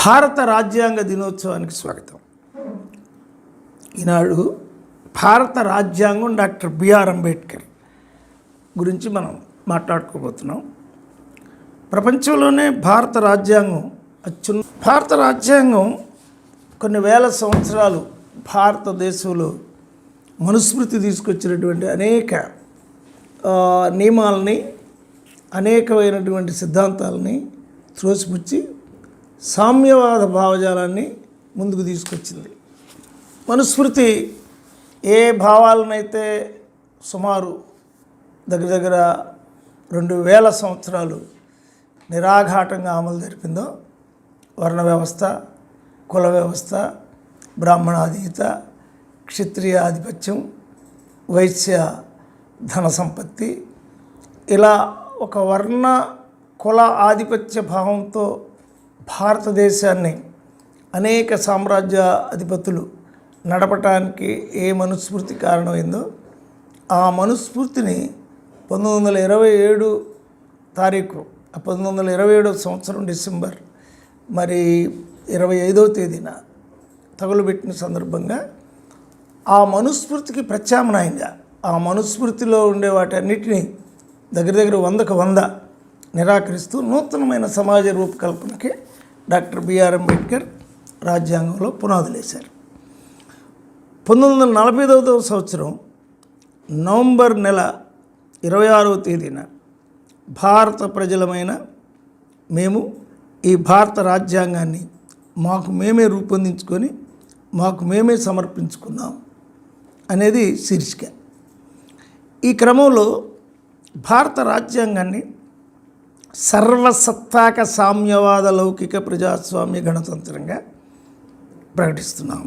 భారత రాజ్యాంగ దినోత్సవానికి స్వాగతం. ఈనాడు భారత రాజ్యాంగం డాక్టర్ బిఆర్ అంబేద్కర్ గురించి మనం మాట్లాడుకోబోతున్నాం. ప్రపంచంలోనే భారత రాజ్యాంగం భారత రాజ్యాంగం కొన్ని వేల సంవత్సరాలు భారతదేశంలో మనుస్మృతి తీసుకొచ్చినటువంటి అనేక నియమాలని, అనేకమైనటువంటి సిద్ధాంతాలని త్రోసిపుచ్చి సామ్యవాద భావజాలాన్ని ముందుకు తీసుకొచ్చింది. మనుస్మృతి ఏ భావాలనైతే సుమారు దగ్గర 2000 సంవత్సరాలు నిరాఘాటంగా అమలు జరిపిందో, వర్ణ వ్యవస్థ, కుల వ్యవస్థ, బ్రాహ్మణాధీత, క్షత్రియ ఆధిపత్యం, వైశ్య ధన సంపత్తి, ఇలా ఒక వర్ణ కుల ఆధిపత్య భావంతో భారతదేశాన్ని అనేక సామ్రాజ్య అధిపతులు నడపటానికి ఏ మనుస్మృతి కారణమైందో ఆ మనుస్మృతిని 1927 తారీఖు 1927 సంవత్సరం డిసెంబర్ 25వ తేదీన తగులుబెట్టిన సందర్భంగా ఆ మనుస్మృతికి ప్రత్యామ్నాయంగా ఆ మనుస్మృతిలో ఉండే వాటన్నిటినీ దగ్గర 100కు 100 నిరాకరిస్తూ నూతనమైన సమాజ రూపకల్పనకి డాక్టర్ బిఆర్ అంబేద్కర్ రాజ్యాంగంలో పునాదులేశారు. 1945వ సంవత్సరం నవంబర్ నెల 26వ తేదీన భారత ప్రజలమైన మేము ఈ భారత రాజ్యాంగాన్ని మాకు మేమే రూపొందించుకొని మాకు మేమే సమర్పించుకున్నాం అనేది శీర్షిక. ఈ క్రమంలో భారత రాజ్యాంగాన్ని సర్వసత్తాక సామ్యవాద లౌకిక ప్రజాస్వామ్య గణతంత్రంగా ప్రకటిస్తున్నాం.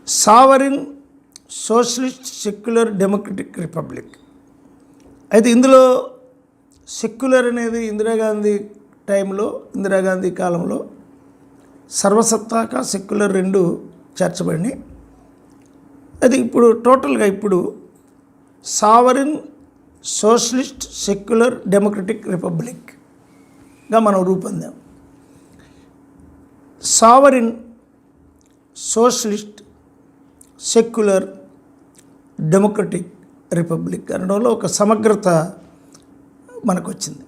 Sovereign socialist secular democratic republic. అయితే ఇందులో సెక్యులర్ అనేది ఇందిరాగాంధీ కాలంలో సర్వసత్తాక సెక్యులర్ రెండు చేర్చబడినాయి. అది ఇప్పుడు టోటల్గా సావరిన్ సోషలిస్ట్ సెక్యులర్ డెమోక్రటిక్ రిపబ్లిక్గా మనం రూపొందాం. Sovereign socialist secular democratic republic అనడంలో ఒక సమగ్రత మనకు వచ్చింది.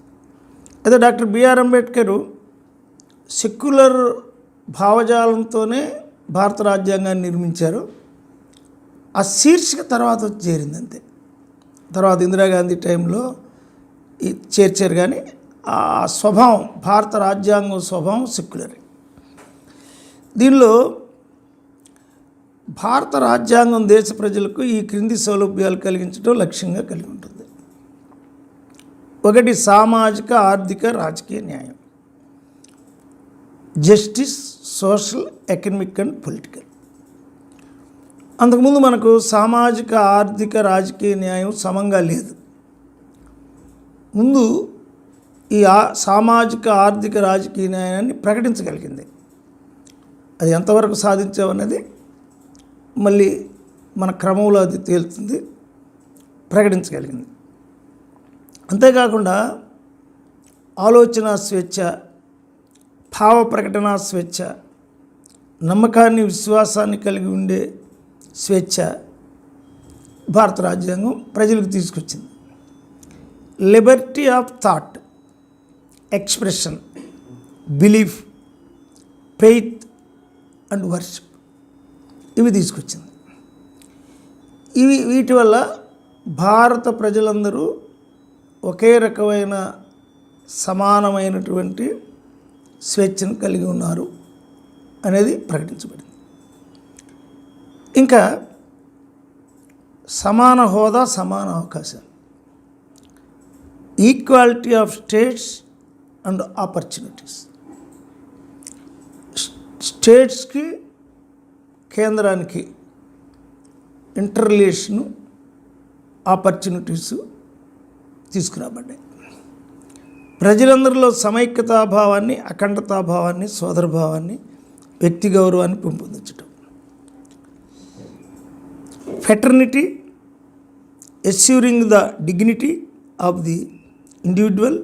అయితే డాక్టర్ బిఆర్ అంబేద్కర్ సెక్యులర్ భావజాలంతోనే భారత రాజ్యాంగాన్ని నిర్మించారు. ఆ శీర్షిక తర్వాత వచ్చి చేరింది అంతే. తర్వాత ఇందిరాగాంధీ టైంలో చేర్చారు, కానీ ఆ స్వభావం, భారత రాజ్యాంగం స్వభావం సెక్యులర్. దీనిలో భారత రాజ్యాంగం దేశ ప్రజలకు ఈ క్రింది సౌలభ్యాలు కలిగించడం లక్ష్యంగా కలిగి ఉంటుంది. 1. సామాజిక, ఆర్థిక, రాజకీయ న్యాయం, justice, social, economic and political. అంతకుముందు మనకు సామాజిక, ఆర్థిక, రాజకీయ న్యాయం సమంగా లేదు. ముందు ఈ సామాజిక, ఆర్థిక, రాజకీయ న్యాయాన్ని ప్రకటించగలిగింది. అది ఎంతవరకు సాధించామన్నది మళ్ళీ మన క్రమంలో అది తేలుతుంది. ప్రకటించగలిగింది. అంతేకాకుండా ఆలోచన స్వేచ్ఛ, భావ ప్రకటన స్వేచ్ఛ, నమ్మకాన్ని, విశ్వాసాన్ని కలిగి ఉండే స్వేచ్ఛ భారత రాజ్యాంగం ప్రజలకు తీసుకొచ్చింది. Liberty of thought, expression, belief, faith and worship ఇవి తీసుకొచ్చింది. వీటి వల్ల భారత ప్రజలందరూ ఒకే రకమైన సమానమైనటువంటి స్వేచ్ఛను కలిగి ఉన్నారు అనేది ప్రకటించబడింది. ఇంకా సమాన హోదా, సమాన అవకాశాలు, equality of states and opportunities. స్టేట్స్కి, కేంద్రానికి ఇంటర్ రిలేషను, ఆపర్చునిటీసు తీసుకురాబడ్డాయి. ప్రజలందరిలో సమైక్యతాభావాన్ని, అఖండతాభావాన్ని, సోదరభావాన్ని, వ్యక్తి గౌరవాన్ని పెంపొందించడం. Fraternity, assuring the dignity of the individual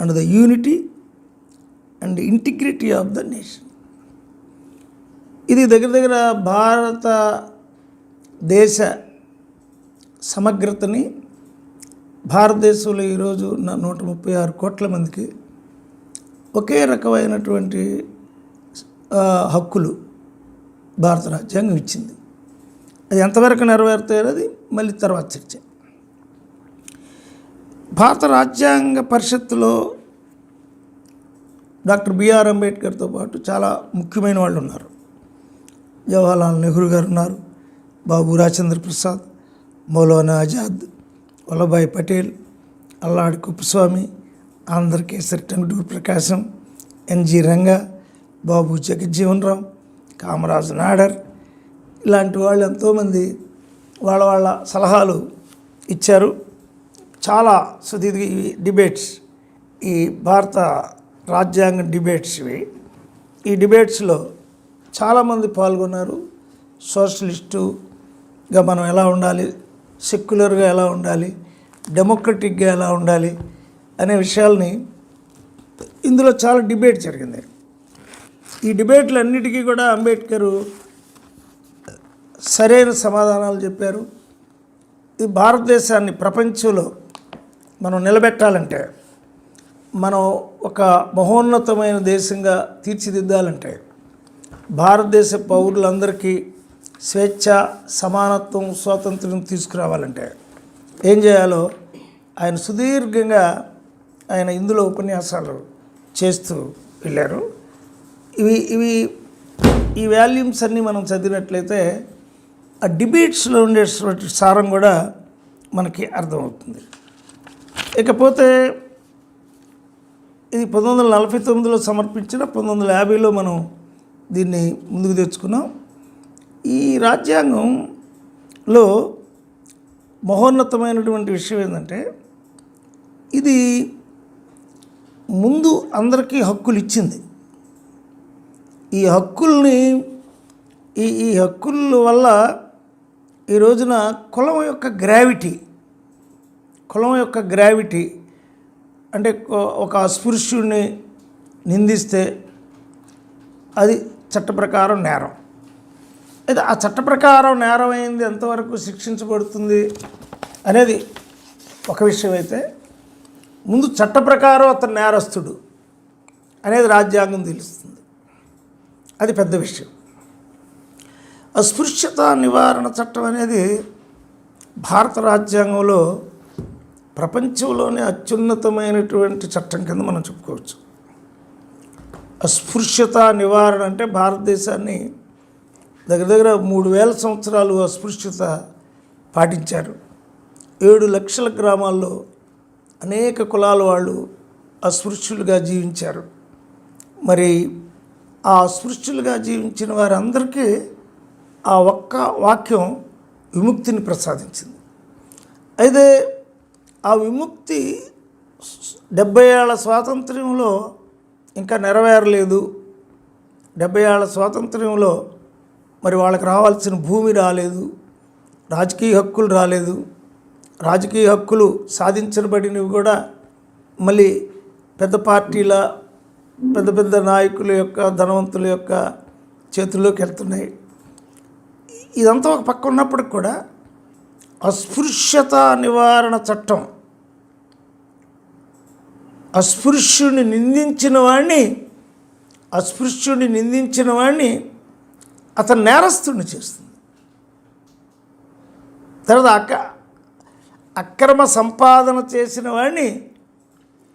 and the unity and integrity of the nation. ఇది దగ్గర దగ్గర భారతదేశ సమగ్రతని, భారతదేశంలో ఈరోజు ఉన్న 136 కోట్ల మందికి ఒకే రకమైనటువంటి హక్కులు భారత రాజ్యాంగం ఇచ్చింది. అది ఎంతవరకు నెరవేరుతాయో మళ్ళీ తర్వాత చర్చ. భారత రాజ్యాంగ పరిషత్తులో డాక్టర్ బిఆర్ అంబేద్కర్తో పాటు చాలా ముఖ్యమైన వాళ్ళు ఉన్నారు. జవహర్లాల్ నెహ్రూ గారు ఉన్నారు, బాబు రాజేంద్ర ప్రసాద్, మౌలానా ఆజాద్, వల్లభాయ్ పటేల్, అల్లాడి కుప్పస్వామి, ఆంధ్రకేసరి టంగుటూరి ప్రకాశం, ఎన్జి రంగా, బాబు జగజ్జీవన్ రామ్, కామరాజ్ నాడర్, ఇలాంటి వాళ్ళు ఎంతోమంది వాళ్ళ సలహాలు ఇచ్చారు. చాలా సుదీర్ఘ డిబేట్స్, ఈ భారత రాజ్యాంగ డిబేట్స్ ఇవి. ఈ డిబేట్స్లో చాలామంది పాల్గొన్నారు. సోషలిస్టుగా మనం ఎలా ఉండాలి, సెక్యులర్గా ఎలా ఉండాలి, డెమోక్రటిక్గా ఎలా ఉండాలి అనే విషయాల్ని ఇందులో చాలా డిబేట్ జరిగింది. ఈ డిబేట్లన్నిటికీ కూడా అంబేద్కరు సరైన సమాధానాలు చెప్పారు. ఈ భారతదేశాన్ని ప్రపంచంలో మనం నిలబెట్టాలంటే, మనం ఒక మహోన్నతమైన దేశంగా తీర్చిదిద్దాలంటే, భారతదేశ పౌరులందరికీ స్వేచ్ఛ, సమానత్వం, స్వాతంత్ర్యం తీసుకురావాలంటే ఏం చేయాలో ఆయన సుదీర్ఘంగా ఆయన ఇందులో ఉపన్యాసాలు చేస్తూ వెళ్ళారు. ఈ వాల్యూమ్స్ అన్నీ మనం చదివినట్లయితే ఆ డిబేట్స్లో ఉండేటువంటి సారం కూడా మనకి అర్థమవుతుంది. ఇకపోతే ఇది 1949లో సమర్పించిన, 1950లో మనం దీన్ని ముందుకు తెచ్చుకున్నాం. ఈ రాజ్యాంగంలో మహోన్నతమైనటువంటి విషయం ఏంటంటే, ఇది ముందు అందరికీ హక్కులు ఇచ్చింది. ఈ హక్కుల్ని ఈ హక్కుల వల్ల ఈ రోజున కులం యొక్క గ్రావిటీ అంటే ఒక అస్పృశ్యుడిని నిందిస్తే అది చట్ట ప్రకారం నేరం. అయితే ఆ చట్ట ప్రకారం నేరం అయింది ఎంతవరకు శిక్షించబడుతుంది అనేది ఒక విషయం అయితే, ముందు చట్ట ప్రకారం అతను నేరస్తుడు అనేది రాజ్యాంగం తెలుస్తుంది. అది పెద్ద విషయం. అస్పృశ్యత నివారణ చట్టం అనేది భారత రాజ్యాంగంలో ప్రపంచంలోనే అత్యున్నతమైనటువంటి చట్టం కింద మనం చెప్పుకోవచ్చు. అస్పృశ్యత నివారణ అంటే భారతదేశాన్ని దగ్గర 3000 సంవత్సరాలు అస్పృశ్యత పాటించారు. 7 లక్షల గ్రామాల్లో అనేక కులాల వాళ్ళు అస్పృశ్యులుగా జీవించారు. మరి ఆ అస్పృశ్యులుగా జీవించిన వారందరికీ ఆ ఒక్క వాక్యం విముక్తిని ప్రసాదించింది. అయితే ఆ విముక్తి 70 ఏళ్ల స్వాతంత్ర్యంలో ఇంకా నెరవేరలేదు. 70 ఏళ్ల స్వాతంత్ర్యంలో మరి వాళ్ళకి రావాల్సిన భూమి రాలేదు, రాజకీయ హక్కులు రాలేదు. రాజకీయ హక్కులు సాధించబడినవి కూడా మళ్ళీ పెద్ద పార్టీల పెద్ద నాయకుల యొక్క, ధనవంతుల యొక్క చేతుల్లోకి వెళ్తున్నాయి. ఇదంతా ఒక పక్క ఉన్నప్పటికి కూడా అస్పృశ్యత నివారణ చట్టం అస్పృశ్యుడిని నిందించిన వాడిని అతను నేరస్తుడిని చేస్తుంది. తర్వాత అక్రమ సంపాదన చేసిన వాడిని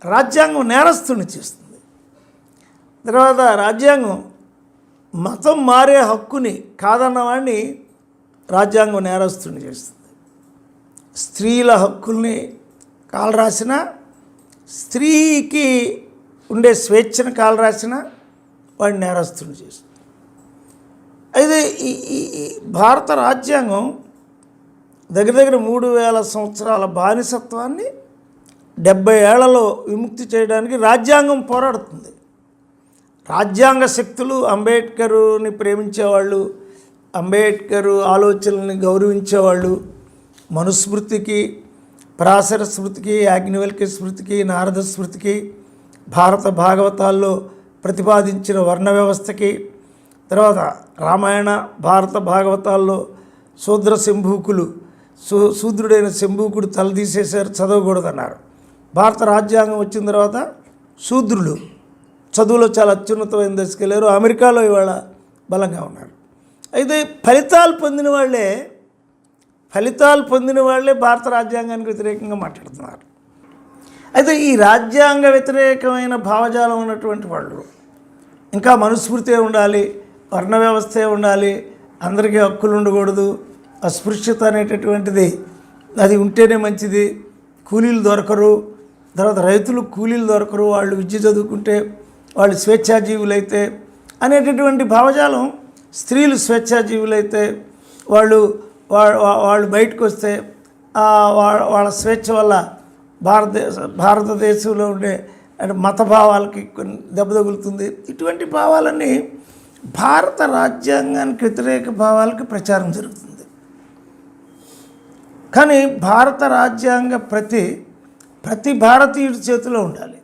రాజ్యాంగం నేరస్తుడిని చేస్తుంది. తర్వాత రాజ్యాంగం మతం మారే హక్కుని కాదన్న వాడిని రాజ్యాంగం నేరస్తుడిని చేస్తుంది. స్త్రీల హక్కుల్ని కాలరాసిన, స్త్రీకి ఉండే స్వేచ్ఛను కాలరాసిన వాడిని నేరస్తుడిని చేస్తుంది. అయితే ఈ భారత రాజ్యాంగం దగ్గర 3000 సంవత్సరాల బానిసత్వాన్ని 70 ఏళ్లలో విముక్తి చేయడానికి రాజ్యాంగం పోరాడుతుంది. రాజ్యాంగ శక్తులు అంబేద్కరుని ప్రేమించేవాళ్ళు, అంబేద్కరు ఆలోచనల్ని గౌరవించేవాళ్ళు, మనుస్మృతికి, పరాశర స్మృతికి, యాజ్ఞవల్క్య స్మృతికి, నారద స్మృతికి, భారత భాగవతాల్లో ప్రతిపాదించిన వర్ణ వ్యవస్థకి, తర్వాత రామాయణ భారత భాగవతాల్లో శూద్ర శంభూకులు శూద్రుడైన శంభూకుడు తలదీసేశారు, చదవకూడదన్నారు. భారత రాజ్యాంగం వచ్చిన తర్వాత శూద్రులు చదువులో చాలా అత్యున్నతమైన దశకెళ్ళారు. అమెరికాలో ఇవాళ బలంగా ఉన్నారు. అయితే ఫలితాలు పొందిన వాళ్ళే భారత రాజ్యాంగానికి వ్యతిరేకంగా మాట్లాడుతున్నారు. అయితే ఈ రాజ్యాంగ వ్యతిరేకమైన భావజాలం ఉన్నటువంటి వాళ్ళు ఇంకా మనుస్మృతే ఉండాలి, వర్ణ వ్యవస్థే ఉండాలి, అందరికీ హక్కులు ఉండకూడదు, అస్పృశ్యత అనేటటువంటిది అది ఉంటేనే మంచిది, కూలీలు దొరకరు, తర్వాత రైతులు కూలీలు దొరకరు, వాళ్ళు విద్య చదువుకుంటే వాళ్ళు స్వేచ్ఛాజీవులైతే అనేటటువంటి భావజాలం, స్త్రీలు స్వేచ్ఛాజీవులైతే వాళ్ళు బయటకు వస్తే వాళ్ళ స్వేచ్ఛ వల్ల భారతదేశంలో ఉండే మత భావాలకి దెబ్బ తగులుతుంది. ఇటువంటి భావాలన్నీ భారత రాజ్యాంగానికి వ్యతిరేక భావాలకి ప్రచారం జరుగుతుంది. కానీ భారత రాజ్యాంగ ప్రతి భారతీయుడి చేతిలో ఉండాలి.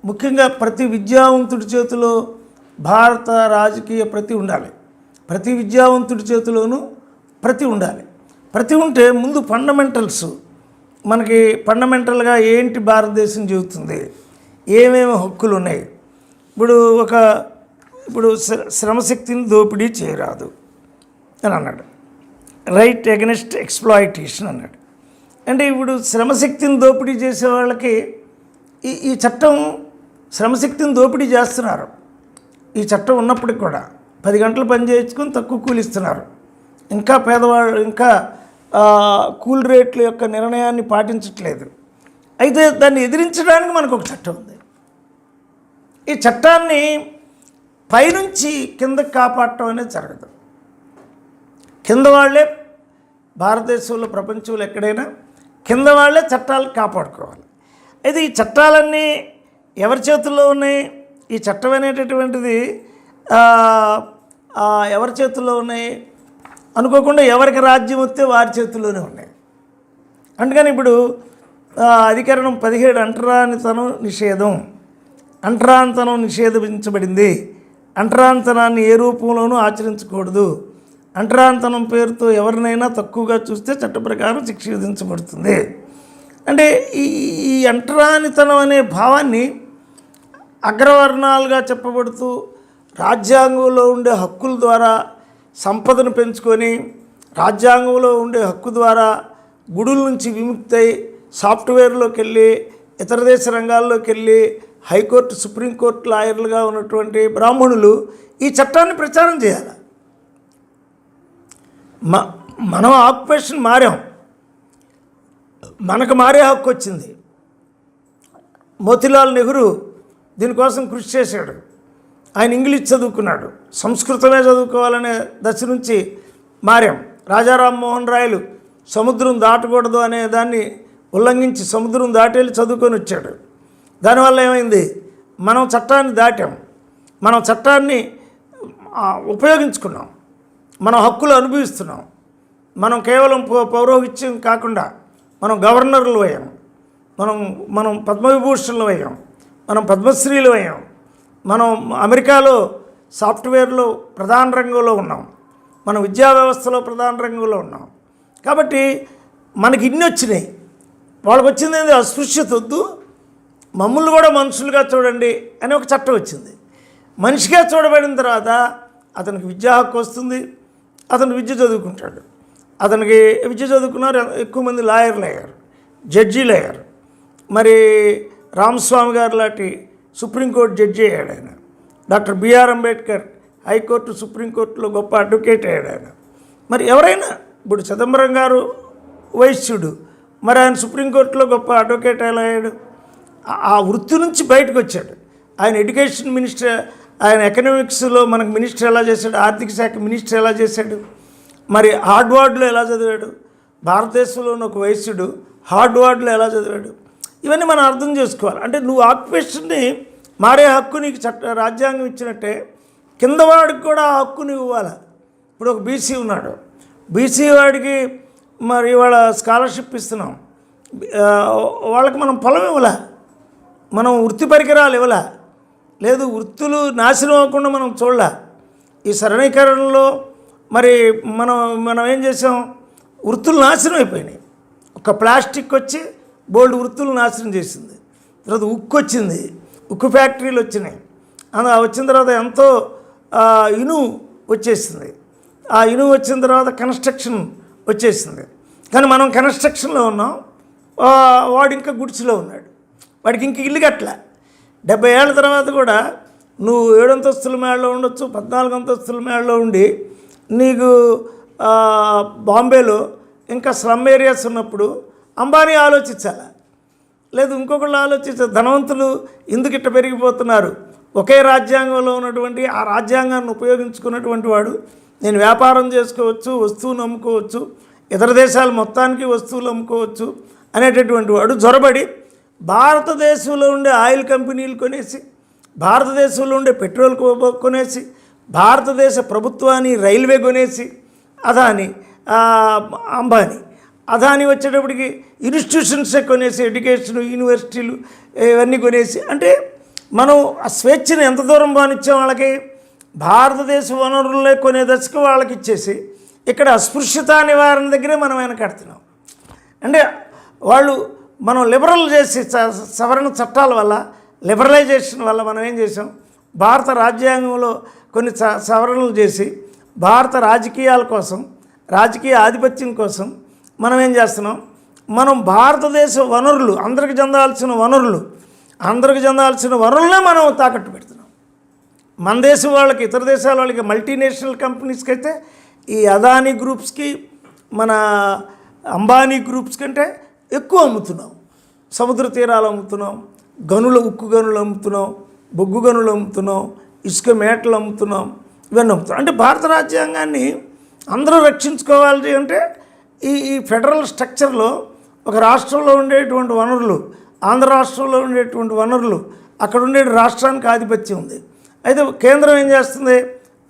ముఖ్యంగా ప్రతి విద్యావంతుడి చేతిలో భారత రాజకీయ ఉండాలి. ప్రతి విద్యావంతుడి చేతిలోనూ ఉండాలి. ఉంటే ముందు మనకి ఫండమెంటల్గా ఏంటి భారతదేశం చెబుతుంది, ఏమేమి హక్కులు ఉన్నాయి. ఇప్పుడు శ్రమశక్తిని దోపిడీ చేయరాదు అని అన్నాడు. రైట్ అగెనిస్ట్ ఎక్స్ప్లాయిటేషన్ అన్నాడు. అంటే ఇప్పుడు శ్రమశక్తిని దోపిడీ చేసే వాళ్ళకి ఈ చట్టం శ్రమశక్తిని దోపిడీ చేస్తున్నారు. ఈ చట్టం ఉన్నప్పటికి కూడా 10 గంటలు పని చేయించుకొని తక్కువ కూలి ఇస్తున్నారు. ఇంకా పేదవాళ్ళు ఇంకా కూల్ రేట్ల యొక్క నిర్ణయాన్ని పాటించట్లేదు. అయితే దాన్ని ఎదిరించడానికి మనకు ఒక చట్టం ఉంది. ఈ చట్టాన్ని పైనుంచి కిందకి కాపాడటం అనేది జరగదు. కింద వాళ్ళే భారతదేశంలో ప్రపంచంలో ఎక్కడైనా కింద వాళ్ళే చట్టాలు కాపాడుకోవాలి. అయితే ఈ చట్టాలన్నీ ఎవరి చేతుల్లో ఉన్నాయి? ఈ చట్టం అనేటటువంటిది ఎవరి చేతుల్లో ఉన్నాయి అనుకోకుండా ఎవరికి రాజ్యం వస్తే వారి చేతుల్లోనే ఉన్నాయి. అందుకని ఇప్పుడు అధికరణం 17 అంటరానితనం నిషేధించబడింది. అంటరానితనాన్ని ఏ రూపంలోనూ ఆచరించకూడదు. అంటరానితనం పేరుతో ఎవరినైనా తక్కువగా చూస్తే చట్ట ప్రకారం శిక్ష విధించబడుతుంది. అంటే ఈ అంటరానితనం అనే భావాన్ని అగ్రవర్ణాలుగా చెప్పబడుతూ రాజ్యాంగంలో ఉండే హక్కుల ద్వారా సంపదను పెంచుకొని రాజ్యాంగంలో ఉండే హక్కు ద్వారా గుడుల నుంచి విముక్తై సాఫ్ట్వేర్లోకి వెళ్ళి ఇతర దేశ రంగాల్లోకి వెళ్ళి హైకోర్టు సుప్రీంకోర్టు లాయర్లుగా ఉన్నటువంటి బ్రాహ్మణులు ఈ చట్టాన్ని ప్రచారం చేయాలి. మనం ఆక్యుపేషన్ మారాం, మనకు మారే హక్కు వచ్చింది. మోతీలాల్ నెహ్రూ దీనికోసం కృషి చేశాడు. ఆయన ఇంగ్లీష్ చదువుకున్నాడు, సంస్కృతమే చదువుకోవాలనే దశ నుంచి మారాం. రాజా రామ్మోహన్ రాయలు సముద్రం దాటకూడదు అనే దాన్ని ఉల్లంఘించి సముద్రం దాటేళ్ళి చదువుకొని వచ్చాడు. దానివల్ల ఏమైంది? మనం చట్టాన్ని దాటాం, మనం చట్టాన్ని ఉపయోగించుకున్నాం, మనం హక్కులు అనుభవిస్తున్నాం. మనం కేవలం పౌరోహిత్యం కాకుండా మనం గవర్నర్లు అయ్యాం, మనం పద్మవిభూషణలు అయ్యాం, మనం పద్మశ్రీలు అయ్యాం, మనం అమెరికాలో సాఫ్ట్వేర్లో ప్రధాన రంగంలో ఉన్నాం, మనం విద్యా వ్యవస్థలో ప్రధాన రంగంలో ఉన్నాం. కాబట్టి మనకి ఇన్ని వచ్చినాయి. వాళ్ళకి వచ్చింది ఏంటి? అస్పృశ్యత వద్దు, మమ్మల్ని కూడా మనుషులుగా చూడండి అని ఒక చట్టం వచ్చింది. మనిషిగా చూడబడిన తర్వాత అతనికి విద్యా హక్కు వస్తుంది, అతను విద్య చదువుకుంటాడు. అతనికి విద్య చదువుకున్నారు, ఎక్కువ మంది లాయర్లు అయ్యారు, జడ్జీలు అయ్యారు. మరి రామస్వామి గారు లాంటి సుప్రీంకోర్టు జడ్జి అయ్యాడు ఆయన. డాక్టర్ బిఆర్ అంబేద్కర్ హైకోర్టు సుప్రీంకోర్టులో గొప్ప అడ్వకేట్ అయ్యాడు ఆయన. మరి ఎవరైనా ఇప్పుడు చిదంబరం గారు వైశ్యుడు, మరి ఆయన సుప్రీంకోర్టులో గొప్ప అడ్వకేట్ ఎలా అయ్యాడు? ఆ వృత్తి నుంచి బయటకు వచ్చాడు. ఆయన ఎడ్యుకేషన్ మినిస్టర్, ఆయన ఎకనామిక్స్లో మనకు మినిస్టర్ ఎలా చేశాడు, ఆర్థిక శాఖ మినిస్టర్ ఎలా చేశాడు, మరి హార్డ్వర్డ్లో ఎలా చదివాడు, భారతదేశంలోని ఒక వైశ్యుడు హార్డ్వర్డ్లో ఎలా చదివాడు, ఇవన్నీ మనం అర్థం చేసుకోవాలి. అంటే నువ్వు ఆక్యుపేషన్ని మారే హక్కు నీకు రాజ్యాంగం ఇచ్చినట్టే కిందవాడికి కూడా ఆ హక్కుని ఇవ్వాలి. ఇప్పుడు ఒక బీసీ ఉన్నాడు, బీసీ వాడికి మరి ఇవాళ స్కాలర్షిప్ ఇస్తున్నాం, వాళ్ళకి మనం పొలం ఇవ్వలే, మనం వృత్తి పరికరాలు ఇవ్వలే, లేదు వృత్తులు నాశనం అవ్వకుండా మనం చూడలే. ఈ సరళీకరణలో మరి మనం మనం ఏం చేసాం, వృత్తులు నాశనం అయిపోయినాయి. ఒక ప్లాస్టిక్ వచ్చి బోల్డ్ వృత్తులు నాశనం చేసింది. తర్వాత ఉక్కు వచ్చింది, ఉక్కు ఫ్యాక్టరీలు వచ్చినాయి. వచ్చిన తర్వాత ఎంతో ఇనుము వచ్చేసింది. ఆ ఇనుము వచ్చిన తర్వాత కన్స్ట్రక్షన్ వచ్చేసింది. కానీ మనం కన్స్ట్రక్షన్లో ఉన్నాం, వాడు ఇంకా గుడిసెలో ఉన్నాడు. వాడికి ఇంక ఇల్లు కట్టలే. 70 ఏళ్ళ తర్వాత కూడా నువ్వు 7 అంతస్తుల మేడలో ఉండొచ్చు, 14 అంతస్తుల మేడలో ఉండి నీకు బాంబేలో ఇంకా స్లమ్ ఏరియాస్ ఉన్నప్పుడు అంబానీ ఆలోచించాలా, లేదు ఇంకొకళ్ళు ఆలోచించాలి. ధనవంతులు ఎందుకు ఇట్ట పెరిగిపోతున్నారు? ఒకే రాజ్యాంగంలో ఉన్నటువంటి ఆ రాజ్యాంగాన్ని ఉపయోగించుకున్నటువంటి వాడు నేను వ్యాపారం చేసుకోవచ్చు, వస్తువులు అమ్ముకోవచ్చు, ఇతర దేశాలు మొత్తానికి వస్తువులు అమ్ముకోవచ్చు అనేటటువంటి వాడు జొరబడి భారతదేశంలో ఉండే ఆయిల్ కంపెనీలు కొనేసి, భారతదేశంలో ఉండే పెట్రోల్ కొనేసి, భారతదేశ ప్రభుత్వాన్ని రైల్వే కొనేసి, అదాని అంబానీ అదాని వచ్చేటప్పటికి ఇన్స్టిట్యూషన్సే కొనేసి, ఎడ్యుకేషన్ యూనివర్సిటీలు ఇవన్నీ కొనేసి, అంటే మనం ఆ స్వేచ్ఛను ఎంత దూరం బానిచ్చాం వాళ్ళకి. భారతదేశ వనరులే కొనే దశకు వాళ్ళకి ఇచ్చేసి ఇక్కడ అస్పృశ్యతా నివారణ దగ్గరే మనం వెనకడుతున్నాం. అంటే వాళ్ళు మనం లిబరల్ చేసి సవరణ చట్టాల వల్ల, లిబరలైజేషన్ వల్ల మనం ఏం చేసాం, భారత రాజ్యాంగంలో కొన్ని సవరణలు చేసి భారత రాజకీయాల కోసం, రాజకీయ ఆధిపత్యం కోసం మనం ఏం చేస్తున్నాం, మనం భారతదేశ వనరులు, అందరికి చెందాల్సిన వనరులనే మనం తాకట్టు పెడుతున్నాం. మన దేశం వాళ్ళకి, ఇతర దేశాల వాళ్ళకి, మల్టీనేషనల్ కంపెనీస్కి అయితే ఈ అదానీ గ్రూప్స్కి, మన అంబానీ గ్రూప్స్ కంటే ఎక్కువ అమ్ముతున్నాం. సముద్ర తీరాలు అమ్ముతున్నాం, ఉక్కు గనులు అమ్ముతున్నాం, బొగ్గు గనులు అమ్ముతున్నాం, ఇసుక మేటలు అమ్ముతున్నాం, ఇవన్నీ అమ్ముతున్నాం. అంటే భారత రాజ్యాంగాన్ని అందరూ రక్షించుకోవాలి అంటే ఈ ఫెడరల్ స్ట్రక్చర్లో ఒక రాష్ట్రంలో ఉండేటువంటి వనరులు, ఆంధ్ర రాష్ట్రంలో ఉండేటువంటి వనరులు, అక్కడ ఉండే రాష్ట్రానికి ఆధిపత్యం ఉంది. అయితే కేంద్రం ఏం చేస్తుంది,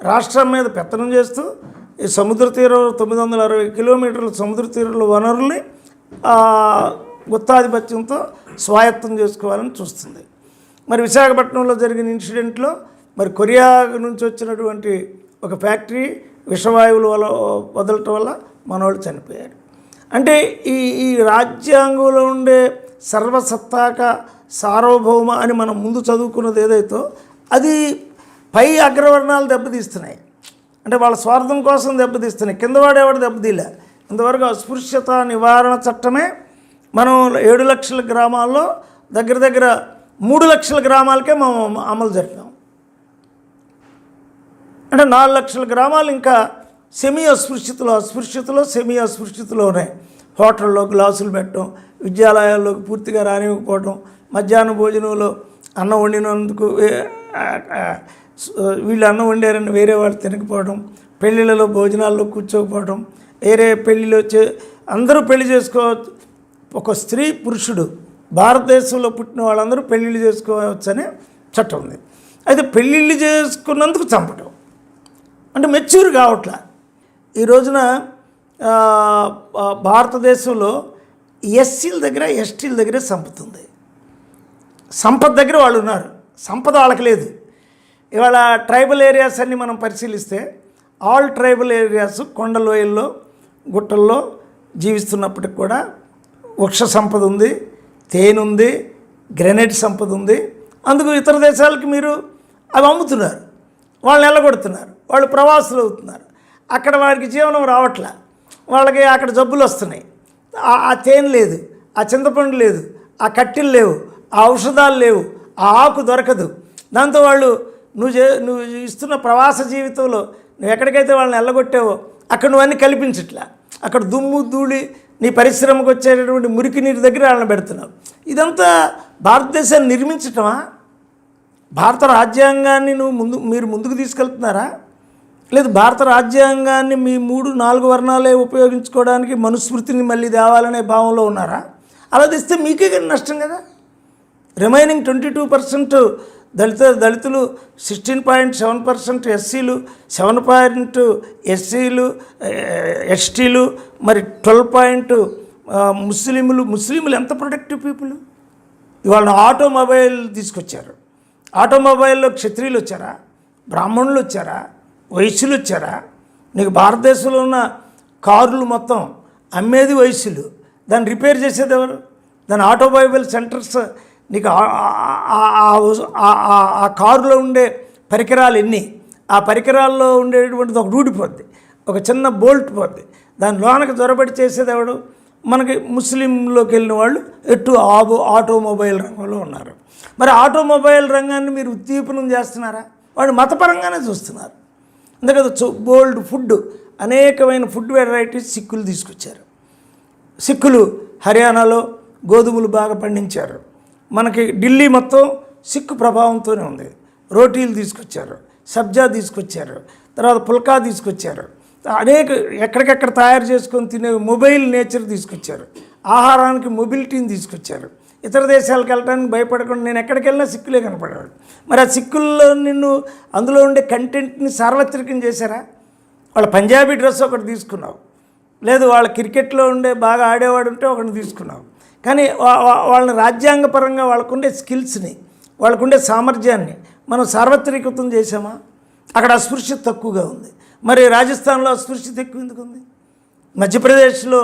రాష్ట్రం మీద పెత్తనం చేస్తూ ఈ సముద్ర తీరం 960 కిలోమీటర్ల సముద్ర తీరంలో వనరుల్ని గుత్తాధిపత్యంతో స్వాయత్తం చేసుకోవాలని చూస్తుంది. మరి విశాఖపట్నంలో జరిగిన ఇన్సిడెంట్లో మరి కొరియా నుంచి వచ్చినటువంటి ఒక ఫ్యాక్టరీ విషవాయువుల వల్ల వదలటం వల్ల మనవాళ్ళు చనిపోయారు. అంటే ఈ రాజ్యాంగంలో ఉండే సర్వసత్తాక సార్వభౌమ అని మనం ముందు చదువుకున్నది ఏదైతే అది పై అగ్రవర్ణాలు దెబ్బతీస్తున్నాయి. అంటే వాళ్ళ స్వార్థం కోసం దెబ్బతీస్తున్నాయి, కిందవాడేవాడు దెబ్బతీలే. ఇంతవరకు అస్పృశ్యత నివారణ చట్టమే మనం 7 లక్షల గ్రామాల్లో దగ్గర 3 లక్షల గ్రామాలకే మనం అమలు జరిపాం. అంటే 4 లక్షల గ్రామాలు ఇంకా సెమీ అస్పృశ్యతలో ఉన్నాయి. హోటల్లో గ్లాసులు పెట్టడం, విద్యాలయాల్లోకి పూర్తిగా రానివ్వకపోవడం, మధ్యాహ్న భోజనంలో అన్నం వండినందుకు వీళ్ళు అన్నం వండారని వేరే వాళ్ళు తినకపోవడం, పెళ్ళిళ్ళలో భోజనాల్లో కూర్చోకపోవడం, వేరే పెళ్ళిలో అందరూ పెళ్లి చేసుకోవచ్చు. ఒక స్త్రీ పురుషుడు భారతదేశంలో పుట్టిన వాళ్ళందరూ పెళ్ళిళ్ళు చేసుకోవచ్చనే చట్టం ఉంది. అయితే పెళ్ళిళ్ళు చేసుకున్నందుకు చంపటం అంటే మెచ్యూర్ కావట్లా. ఈ రోజున భారతదేశంలో ఎస్సీల దగ్గర ఎస్టీల దగ్గర సంపద ఉంది. సంపద దగ్గర వాళ్ళు ఉన్నారు, సంపద వాళ్ళకి లేదు. ఇవాళ ట్రైబల్ ఏరియాస్ అన్నీ మనం పరిశీలిస్తే ఆల్ ట్రైబల్ ఏరియాస్ కొండలోయల్లో గుట్టల్లో జీవిస్తున్నప్పటికి కూడా వృక్ష సంపద ఉంది, తేనె ఉంది, గ్రెనైట్ సంపద ఉంది. అందుకు ఇతర దేశాలకి మీరు అవి అమ్ముతున్నారు, వాళ్ళని ఎల్లగొడుతున్నారు, వాళ్ళు ప్రవాసులు అవుతున్నారు. అక్కడ వారికి జీవనం రావట్లే, వాళ్ళకి అక్కడ జబ్బులు వస్తున్నాయి. ఆ తేనె లేదు, ఆ చింతపండు లేదు, ఆ కట్టెలు లేవు, ఆ ఔషధాలు లేవు, ఆ ఆకు దొరకదు. దాంతో వాళ్ళు నువ్వు ఇస్తున్న ప్రవాస జీవితంలో నువ్వు ఎక్కడికైతే వాళ్ళని ఎల్లగొట్టావో అక్కడ నువ్వన్నీ కల్పించట్లా. అక్కడ దుమ్ము ధూళి నీ పరిశ్రమకు వచ్చేటటువంటి మురికి నీటి దగ్గర వాళ్ళని పెడుతున్నావు. ఇదంతా భారతదేశాన్ని నిర్మించటమా? భారత రాజ్యాంగాన్ని మీరు ముందుకు తీసుకెళ్తున్నారా? లేదు భారత రాజ్యాంగాన్ని మీ 3-4 వర్ణాలే ఉపయోగించుకోవడానికి మనుస్మృతిని మళ్ళీ తేవాలనే భావంలో ఉన్నారా? అలా తెస్తే మీకే నష్టం కదా. రిమైనింగ్ 22% దళితులు, 16.7% ఎస్సీలు, 7% ఎస్సీలు, ఎస్టీలు, మరి 12 ముస్లింలు ఎంత ప్రొడక్టివ్ పీపుల్. ఇవాళ ఆటోమొబైల్ తీసుకొచ్చారు. ఆటోమొబైల్లో క్షత్రియులు వచ్చారా, బ్రాహ్మణులు వచ్చారా, వయసులు వచ్చారా? నీకు భారతదేశంలో ఉన్న కార్లు మొత్తం అమ్మేది వయసులు, దాన్ని రిపేర్ చేసేది ఎవరు? దాని ఆటోమొబైల్ సెంటర్స్ నీకు ఆ కారులో ఉండే పరికరాలు ఎన్ని, ఆ పరికరాల్లో ఉండేటువంటిది ఒక ఊడిపోద్ది, ఒక చిన్న బోల్ట్ పోద్ది, దాని లోనకి జొరబడి చేసేది ఎవడు? మనకి ముస్లింలోకి వెళ్ళిన వాళ్ళు ఆటోమొబైల్ రంగంలో ఉన్నారు. మరి ఆటోమొబైల్ రంగాన్ని మీరు ఉద్దీపనం చేస్తున్నారా? వాళ్ళు మతపరంగానే చూస్తున్నారు. అందుకని బోల్డ్ ఫుడ్, అనేకమైన ఫుడ్ వెరైటీస్ సిక్కులు తీసుకొచ్చారు. సిక్కులు హర్యానాలో గోధుమలు బాగా పండించారు. మనకి ఢిల్లీ మొత్తం సిక్కు ప్రభావంతోనే ఉంది. రోటీలు తీసుకొచ్చారు, సబ్జా తీసుకొచ్చారు, తర్వాత పుల్కా తీసుకొచ్చారు, అనేక ఎక్కడికెక్కడ తయారు చేసుకొని తినే మొబైల్ నేచర్ తీసుకొచ్చారు, ఆహారానికి మొబిలిటీని తీసుకొచ్చారు. ఇతర దేశాలకు వెళ్ళడానికి భయపడకుండా నేను ఎక్కడికి వెళ్ళినా సిక్కులే కనపడేవాడు. మరి ఆ సిక్కుల్లో నిన్ను అందులో ఉండే కంటెంట్ని సార్వత్రికం చేశారా? వాళ్ళ పంజాబీ డ్రెస్ ఒకటి తీసుకున్నావు, లేదు వాళ్ళ క్రికెట్లో ఉండే బాగా ఆడేవాడు ఉంటే ఒకటి తీసుకున్నావు. కానీ వాళ్ళని రాజ్యాంగపరంగా వాళ్ళకుండే స్కిల్స్ని, వాళ్ళకుండే సామర్థ్యాన్ని మనం సార్వత్రికతం చేసామా? అక్కడ అస్పృశ్యత తక్కువగా ఉంది. మరి రాజస్థాన్లో అస్పృశ్యత ఎక్కువ ఎందుకు ఉంది? మధ్యప్రదేశ్లో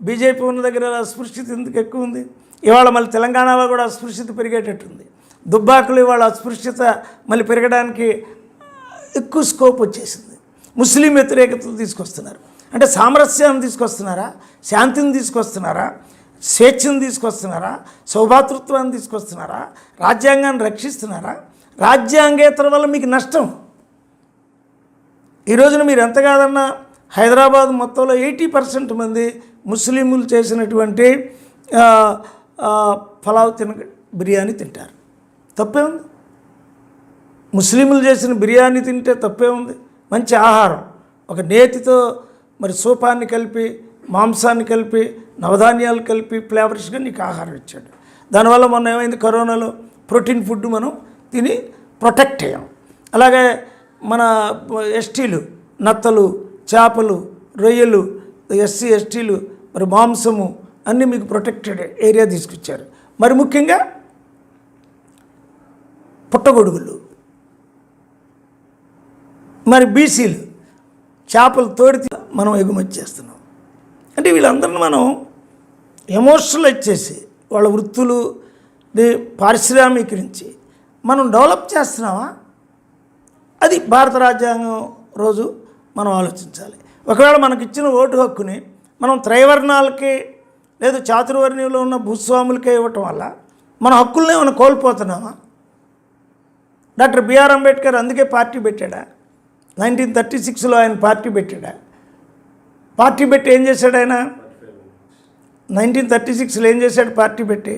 బీజేపీ ఉన్న దగ్గర అస్పృశ్యత ఎందుకు ఎక్కువ ఉంది? ఇవాళ మళ్ళీ తెలంగాణలో కూడా అస్పృశ్యత పెరిగేటట్టుంది. దుబ్బాకులు ఇవాళ అస్పృశ్యత మళ్ళీ పెరగడానికి ఎక్కువ స్కోప్ వచ్చేసింది. ముస్లిం వ్యతిరేకతలు తీసుకొస్తున్నారు. అంటే సామరస్యాన్ని తీసుకొస్తున్నారా? శాంతిని తీసుకొస్తున్నారా? స్వేచ్ఛను తీసుకొస్తున్నారా? సౌభాతృత్వాన్ని తీసుకొస్తున్నారా? రాజ్యాంగాన్ని రక్షిస్తున్నారా? రాజ్యాంగేతర వల్ల మీకు నష్టం. ఈ రోజున మీరు ఎంత కాదన్నా హైదరాబాద్ మొత్తంలో 80% మంది ముస్లింలు చేసినటువంటి పలావ్ బిర్యానీ తింటారు. తప్పే ఉంది? ముస్లింలు చేసిన బిర్యానీ తింటే తప్పే ఉంది? మంచి ఆహారం, ఒక నేతితో మరి సూపాన్ని కలిపి, మాంసాన్ని కలిపి, నవధాన్యాలు కలిపి ఫ్లేవర్స్గా నీకు ఆహారం ఇచ్చాడు. దానివల్ల మొన్న ఏమైంది? కరోనాలో ప్రోటీన్ ఫుడ్ మనం తిని ప్రొటెక్ట్ అయ్యాం. అలాగే మన ఎస్టీలు నత్తలు, చేపలు, రొయ్యలు, ఎస్సీ ఎస్టీలు మరి మాంసము అన్నీ మీకు ప్రొటెక్టెడ్ ఏరియా తీసుకొచ్చారు. మరి ముఖ్యంగా పుట్టగొడుగులు, మరి బీసీలు చేపలు తోడితే మనం ఎగుమతి చేస్తున్నాం. అంటే వీళ్ళందరినీ మనం ఎమోషనలైజ్ చేసి వాళ్ళ వృత్తులని పారిశ్రామీకరించి మనం డెవలప్ చేస్తున్నామా? అది భారత రాజ్యాంగం రోజు మనం ఆలోచించాలి. ఒకవేళ మనకి ఇచ్చిన ఓటు హక్కుని మనం త్రైవర్ణాలకి లేదు చాతుర్వర్ణ్యంలో ఉన్న భూస్వాములకే ఇవ్వటం వల్ల మన హక్కుల్ని మనం కోల్పోతున్నామా? డాక్టర్ బిఆర్ అంబేద్కర్ అందుకే పార్టీ పెట్టాడా? 1936లో ఆయన పార్టీ పెట్టాడా? పార్టీ పెట్టి ఏం చేశాడు ఆయన? 1936లో ఏం చేశాడు పార్టీ పెట్టి?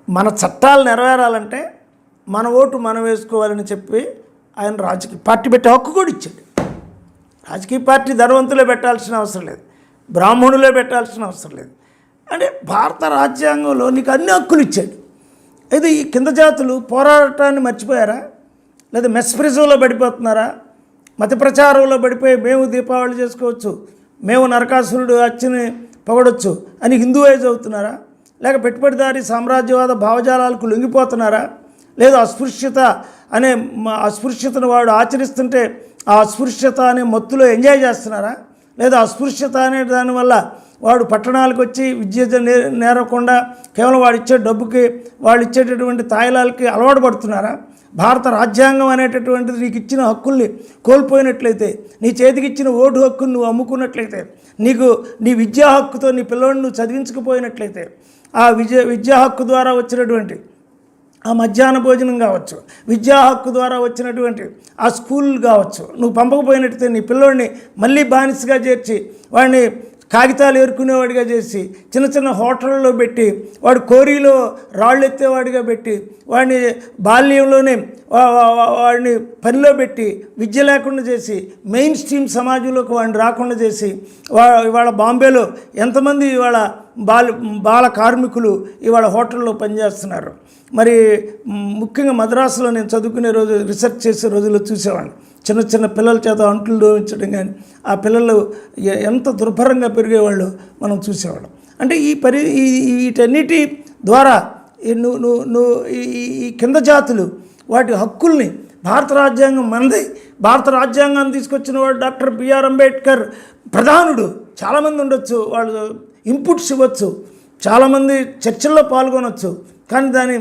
మన చట్టాలు నెరవేరాలంటే మన ఓటు మనం వేసుకోవాలని చెప్పి ఆయన రాజకీయ పార్టీ పెట్టే హక్కు కూడా ఇచ్చాడు. రాజకీయ పార్టీ ధనవంతులే పెట్టాల్సిన అవసరం లేదు, బ్రాహ్మణులే పెట్టాల్సిన అవసరం లేదు. అంటే భారత రాజ్యాంగంలో నీకు అన్ని హక్కులు ఇచ్చాడు. అయితే ఈ కింద జాతులు పోరాటాన్ని మర్చిపోయారా? లేదా మెస్ప్రిజంలో పడిపోతున్నారా? మత ప్రచారంలో పడిపోయి మేము దీపావళి చేసుకోవచ్చు, మేము నరకాసురుడు అచ్చిని పొగడొచ్చు అని హిందూవైజ్ అవుతున్నారా? లేక పెట్టుబడిదారీ సామ్రాజ్యవాద భావజాలాలకు లొంగిపోతున్నారా? లేదు అస్పృశ్యత అనే అస్పృశ్యతను వాడు ఆచరిస్తుంటే ఆ అస్పృశ్యత అనే మత్తులో ఎంజాయ్ చేస్తున్నారా? లేదా అస్పృశ్యత అనే దానివల్ల వాడు పట్టణాలకు వచ్చి విద్య నేరకుండా కేవలం వాడు ఇచ్చే డబ్బుకి వాళ్ళు ఇచ్చేటటువంటి తాయిలాలకి అలవాటు పడుతున్నారా? భారత రాజ్యాంగం అనేటటువంటిది నీకు ఇచ్చిన హక్కుల్ని కోల్పోయినట్లయితే, నీ చేతికి ఇచ్చిన ఓటు హక్కును నువ్వు అమ్ముకున్నట్లయితే, నీకు నీ విద్యా హక్కుతో నీ పిల్లల్ని నువ్వు చదివించకపోయినట్లయితే, ఆ విద్యా హక్కు ద్వారా వచ్చినటువంటి ఆ మధ్యాహ్న భోజనం కావచ్చు, విద్యా హక్కు ద్వారా వచ్చినటువంటి ఆ స్కూల్ కావచ్చు, నువ్వు పంపకపోయినట్లయితే నీ పిల్లోడిని మళ్ళీ బానిసగా చేర్చి వాడిని కాగితాలు ఏరుకునేవాడిగా చేసి చిన్న చిన్న హోటళ్ళలో పెట్టి వాడు కోరీలో రాళ్ళు ఎత్తేవాడిగా పెట్టి వాడిని బాల్యంలోనే వాడిని పనిలో పెట్టి విద్య లేకుండా చేసి మెయిన్ స్ట్రీమ్ సమాజంలోకి వాడిని రాకుండా చేసి ఇవాళ బాంబేలో ఎంతమంది ఇవాళ బాల కార్మికులు ఇవాళ హోటల్లో పనిచేస్తున్నారు. మరి ముఖ్యంగా మద్రాసులో నేను చదువుకునే రోజు రీసెర్చ్ చేసే రోజుల్లో చూసేవాడిని. చిన్న చిన్న పిల్లల చేత అంట్లు దోవించడం కానీ ఆ పిల్లలు ఎంత దుర్భరంగా పెరిగేవాళ్ళు మనం చూసేవాళ్ళం. అంటే వీటన్నిటి ద్వారా నువ్వు ఈ కింద జాతులు వాటి హక్కుల్ని భారత రాజ్యాంగం మనది. భారత రాజ్యాంగాన్ని తీసుకొచ్చిన వాడు డాక్టర్ బిఆర్ అంబేద్కర్ ప్రధానుడు. చాలామంది ఉండొచ్చు, వాళ్ళు ఇన్పుట్స్ ఇవ్వచ్చు, చాలామంది చర్చల్లో పాల్గొనవచ్చు, కానీ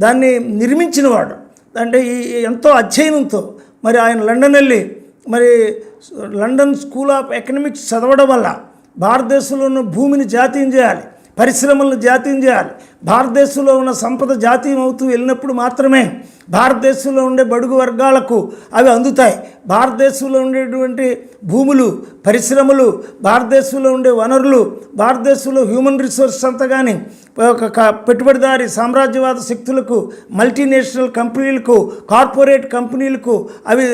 దాన్ని నిర్మించిన వాడు అంటే ఈ ఎంతో అధ్యయనంతో మరి ఆయన లండన్ వెళ్ళి మరి లండన్ స్కూల్ ఆఫ్ ఎకనామిక్స్ చదవడం వల్ల భారతదేశంలో ఉన్న భూమిని జాతీయం చేయాలి, పరిశ్రమలను జాతీయం చేయాలి, భారతదేశంలో ఉన్న సంపద జాతీయం అవుతూ వెళ్ళినప్పుడు మాత్రమే భారతదేశంలో ఉండే బడుగు వర్గాలకు అవి అందుతాయి. భారతదేశంలో ఉండేటువంటి భూములు, పరిశ్రమలు, భారతదేశంలో ఉండే వనరులు, భారతదేశంలో హ్యూమన్ రిసోర్స్ అంతా కానీ పెట్టుబడిదారి సామ్రాజ్యవాద శక్తులకు, మల్టీనేషనల్ కంపెనీలకు, కార్పొరేట్ కంపెనీలకు అవి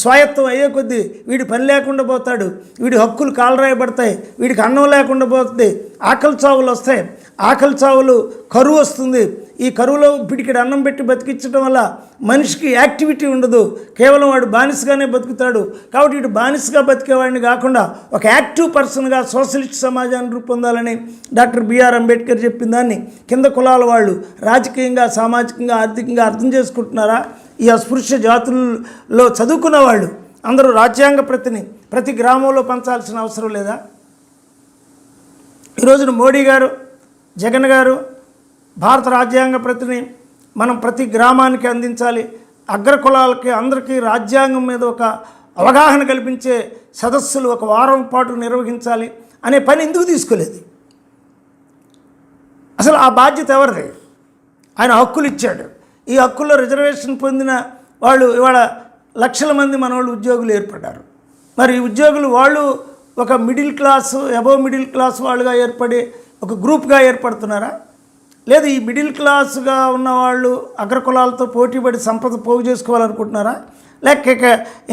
స్వాయత్తం అయ్యే కొద్దీ వీడి పని లేకుండా పోతాడు, వీడి హక్కులు కాలరాయబడతాయి, వీడికి అన్నం లేకుండా పోతుంది, ఆకలి చావులు వస్తాయి, ఆకలి చావులు కరువు వస్తుంది. ఈ కరువులో పిడికిడి అన్నం పెట్టి బతికించడం వల్ల మనిషికి యాక్టివిటీ ఉండదు, కేవలం వాడు బానిసగానే బతుకుతాడు. కాబట్టి ఇటు బానిసగా బతికేవాడిని కాకుండా ఒక యాక్టివ్ పర్సన్గా సోషలిస్ట్ సమాజాన్ని రూపొందాలని డాక్టర్ బిఆర్ అంబేద్కర్ చెప్పిన దాన్ని కింద కులాల వాళ్ళు రాజకీయంగా, సామాజికంగా, ఆర్థికంగా అర్థం చేసుకుంటున్నారా? ఈ అస్పృశ్య జాతుల్లో చదువుకున్న వాళ్ళు అందరూ రాజ్యాంగ ప్రతిని ప్రతి గ్రామంలో పంచాల్సిన అవసరం లేదా? ఈరోజున మోడీ గారు, జగన్ గారు భారత రాజ్యాంగ ప్రతిని మనం ప్రతి గ్రామానికి అందించాలి, అగ్రకులాలకి అందరికీ రాజ్యాంగం మీద ఒక అవగాహన కల్పించే సదస్సులు ఒక వారం పాటు నిర్వహించాలి అనే పని ఎందుకు తీసుకోలేదు? అసలు ఆ బాధ్యత ఎవరిది? ఆయన హక్కులు ఇచ్చాడు. ఈ హక్కుల్లో రిజర్వేషన్ పొందిన వాళ్ళు ఇవాళ లక్షల మంది మన వాళ్ళు ఉద్యోగులు ఏర్పడ్డారు. మరి ఈ ఉద్యోగులు వాళ్ళు ఒక middle class, above middle class వాళ్ళుగా ఏర్పడి ఒక గ్రూప్గా ఏర్పడుతున్నారా? లేదు ఈ మిడిల్ క్లాస్గా ఉన్నవాళ్ళు అగ్రకులాలతో పోటీపడి సంపద పోగు చేసుకోవాలనుకుంటున్నారా? లేక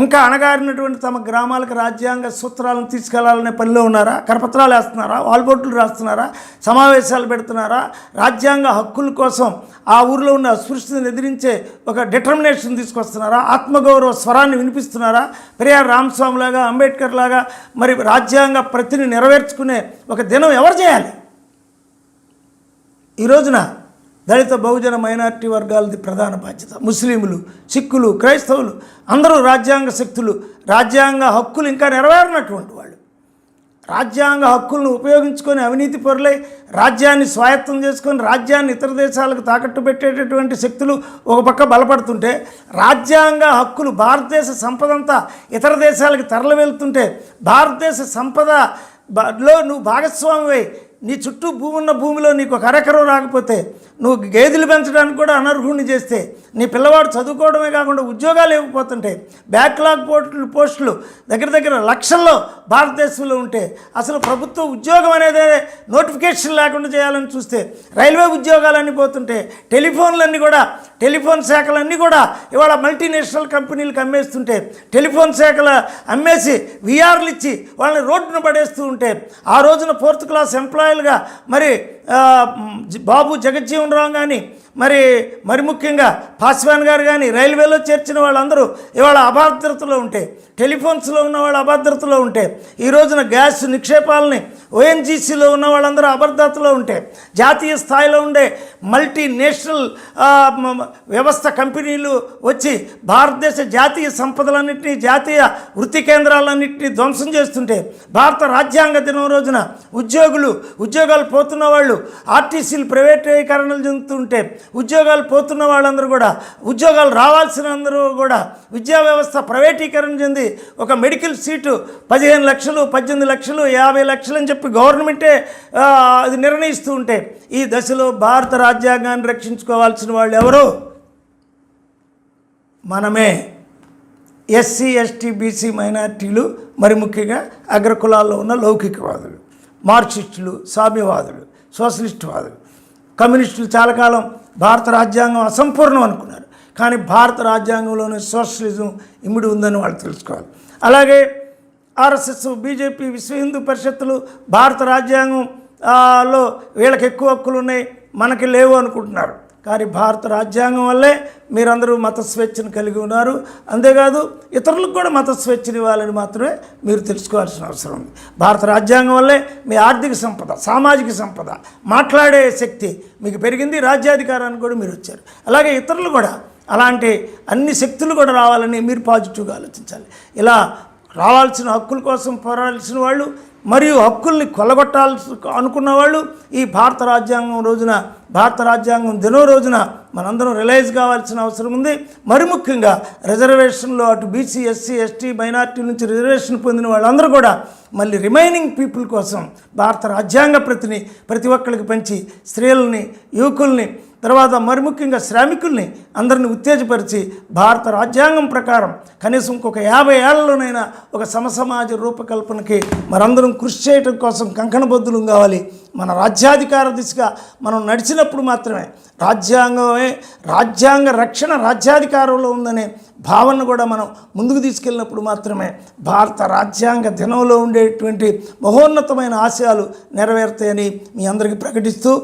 ఇంకా అణగారినటువంటి తమ గ్రామాలకు రాజ్యాంగ సూత్రాలను తీసుకెళ్లాలనే పనిలో ఉన్నారా? కరపత్రాలు వేస్తున్నారా? వాల్బోట్లు రాస్తున్నారా? సమావేశాలు పెడుతున్నారా? రాజ్యాంగ హక్కుల కోసం ఆ ఊరిలో ఉన్న అస్పృశ్యతను ఎదిరించే ఒక డిటర్మినేషన్ తీసుకొస్తున్నారా? ఆత్మగౌరవ స్వరాన్ని వినిపిస్తున్నారా? పెరియార్ రామస్వామి లాగా, అంబేద్కర్ లాగా మరి రాజ్యాంగ ప్రతిని నెరవేర్చుకునే ఒక దినం ఎవరు చేయాలి? ఈ రోజున దళిత, బహుజన, మైనారిటీ వర్గాలది ప్రధాన బాధ్యత. ముస్లింలు, సిక్కులు, క్రైస్తవులు అందరూ రాజ్యాంగ శక్తులు. రాజ్యాంగ హక్కులు ఇంకా నెరవేరినటువంటి వాళ్ళు రాజ్యాంగ హక్కులను ఉపయోగించుకొని అవినీతి పరులై రాజ్యాన్ని స్వాయత్తం చేసుకొని రాజ్యాన్ని ఇతర దేశాలకు తాకట్టు పెట్టేటటువంటి శక్తులు ఒక పక్క బలపడుతుంటే, రాజ్యాంగ హక్కులు భారతదేశ సంపదంతా ఇతర దేశాలకు తరలి వెళ్తుంటే, భారతదేశ సంపదలో నువ్వు భాగస్వామివై నీ చుట్టూ భూమి ఉన్న భూమిలో నీకు ఒక అరెకరం రాకపోతే, నువ్వు గేదెలు పెంచడానికి కూడా అనర్హుణ్ణి చేస్తే, నీ పిల్లవాడు చదువుకోవడమే కాకుండా ఉద్యోగాలు ఇవ్వకపోతుంటే, బ్యాక్లాగ్ పోస్టులు దగ్గర లక్షల్లో భారతదేశంలో ఉంటే, అసలు ప్రభుత్వ ఉద్యోగం అనేది నోటిఫికేషన్ లేకుండా చేయాలని చూస్తే, రైల్వే ఉద్యోగాలన్నీ పోతుంటే, టెలిఫోన్ శాఖలన్నీ కూడా ఇవాళ మల్టీనేషనల్ కంపెనీలకు అమ్మేస్తుంటే, టెలిఫోన్ శాఖలు అమ్మేసి విఆర్లు ఇచ్చి వాళ్ళని రోడ్డున పడేస్తూ ఉంటే, ఆ రోజున 4th క్లాస్ ఎంప్లాయీలుగా మరి బాబు జగజ్జీవన్ రామ్ కానీ మరి ముఖ్యంగా పాస్వాన్ గారు కానీ రైల్వేలో చేర్చిన వాళ్ళందరూ ఇవాళ అభద్రతలో ఉంటే, టెలిఫోన్స్లో ఉన్న వాళ్ళు అభద్రతలో ఉంటే, ఈ రోజున గ్యాస్ నిక్షేపాలని ఓఎన్జీసీలో ఉన్న వాళ్ళందరూ అభద్రతలో ఉంటే, జాతీయ స్థాయిలో ఉండే మల్టీనేషనల్ వ్యవస్థ కంపెనీలు వచ్చి భారతదేశ జాతీయ సంపదలన్నింటినీ, జాతీయ వృత్తి కేంద్రాలన్నింటినీ ధ్వంసం చేస్తుంటే, భారత రాజ్యాంగ దినం రోజున ఉద్యోగాలు పోతున్న వాళ్ళు, ఆర్టీసీలు ప్రైవేటీకరణలు చెందుతుంటే ఉద్యోగాలు పోతున్న వాళ్ళందరూ కూడా, ఉద్యోగాలు రావాల్సిన అందరూ కూడా విద్యా వ్యవస్థ ప్రైవేటీకరణ చెంది ఒక మెడికల్ సీటు 15 లక్షలు, 18 లక్షలు, 50 లక్షలు అని చెప్పి గవర్నమెంటే అది నిర్ణయిస్తూ ఉంటే, ఈ దశలో భారత రాజ్యాంగాన్ని రక్షించుకోవాల్సిన వాళ్ళు ఎవరు? మనమే. ఎస్సీ, ఎస్టీ, బీసీ, మైనారిటీలు, మరి ముఖ్యంగా అగ్రకులాల్లో ఉన్న లౌకికవాదులు, మార్క్సిస్టులు, సామ్యవాదులు, సోషలిస్టువాదులు, కమ్యూనిస్టులు చాలా కాలం భారత రాజ్యాంగం అసంపూర్ణం అనుకున్నారు. కానీ భారత రాజ్యాంగంలోనే సోషలిజం ఇమిడి ఉందని వాళ్ళు తెలుసుకోవాలి. అలాగే ఆర్ఎస్ఎస్, బీజేపీ, విశ్వ హిందూ పరిషత్తులు భారత రాజ్యాంగంలో వీళ్ళకి ఎక్కువ హక్కులు ఉన్నాయి, మనకి లేవు అనుకుంటున్నారు. కానీ భారత రాజ్యాంగం వల్లే మీరందరూ మత స్వేచ్ఛను కలిగి ఉన్నారు. అంతేకాదు ఇతరులకు కూడా మత స్వేచ్ఛను ఇవ్వాలని మాత్రమే మీరు తెలుసుకోవాల్సిన అవసరం ఉంది. భారత రాజ్యాంగం వల్లే మీ ఆర్థిక సంపద, సామాజిక సంపద, మాట్లాడే శక్తి మీకు పెరిగింది, రాజ్యాధికారానికి కూడా మీరు వచ్చారు. అలాగే ఇతరులు కూడా అలాంటి అన్ని శక్తులు కూడా రావాలని మీరు పాజిటివ్గా ఆలోచించాలి. ఇలా రావాల్సిన హక్కుల కోసం పోరాడాల్సిన వాళ్ళు మరియు హక్కుల్ని కొల్లగొట్టాల్సి అనుకున్న వాళ్ళు ఈ భారత రాజ్యాంగం దినం రోజున మనందరం రిలైజ్ కావాల్సిన అవసరం ఉంది. మరి ముఖ్యంగా రిజర్వేషన్లో అటు బీసీ, ఎస్సీ, ఎస్టీ, మైనార్టీ నుంచి రిజర్వేషన్ పొందిన వాళ్ళందరూ కూడా మళ్ళీ రిమైనింగ్ పీపుల్ కోసం భారత రాజ్యాంగ ప్రతి ఒక్కరికి పెంచి స్త్రీలని, యువకుల్ని, తర్వాత మరి ముఖ్యంగా శ్రామికుల్ని అందరిని ఉత్తేజపరిచి భారత రాజ్యాంగం ప్రకారం కనీసం ఇంకొక 50 ఏళ్లలోనైనా ఒక సమసమాజ రూపకల్పనకి మనందరం కృషి చేయడం కోసం కంకణబద్ధులం కావాలి. మన రాజ్యాధికార దిశగా మనం నడిచినప్పుడు మాత్రమే రాజ్యాంగ రక్షణ రాజ్యాధికారంలో ఉందనే భావన కూడా మనం ముందుకు తీసుకెళ్ళినప్పుడు మాత్రమే భారత రాజ్యాంగ దినంలో ఉండేటువంటి మహోన్నతమైన ఆశయాలు నెరవేరుతాయని మీ అందరికీ ప్రకటిస్తూ